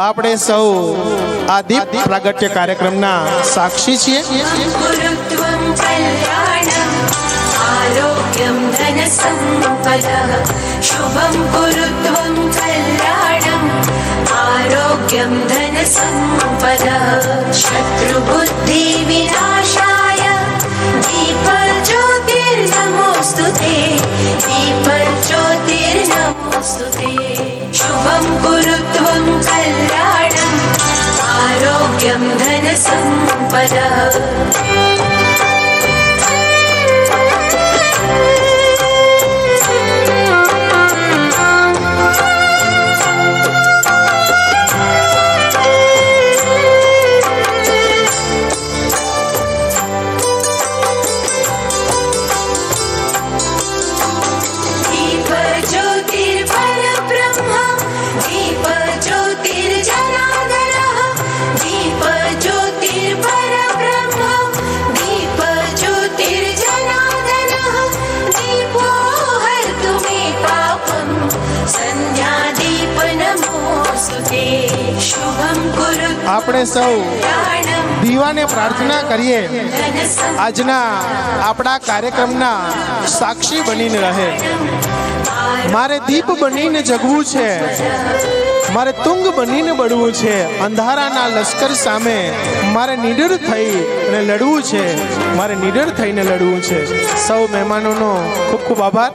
આપણે સૌ આ દીપ પ્રાગટ્ય કાર્યક્રમના સાક્ષી છીએ. आरोग्यं धन संपदः शुभं कुरुत्वं कल्याणम् आरोग्यं धन संपदः शत्रुबुद्धि विनाशाय दीपज्योतिर्नमोस्तुते दीपज्योतिर्नमोस्तुते शुभं कुरुत्वं कल्याणम् आरोग्यं धन संपदः આપણે સૌ દીવાને પ્રાર્થના કરીએ આજના આપણા કાર્યક્રમના સાક્ષી બનીને રહે. મારે દીપ બનીને જગવું છે, મારે તુંગ બનીને બળવું છે, અંધારાના લશ્કર સામે મારે નીડર થઈને લડવું છે, મારે નીડર થઈને લડવું છે. સૌ મહેમાનોનો ખૂબ ખૂબ આભાર.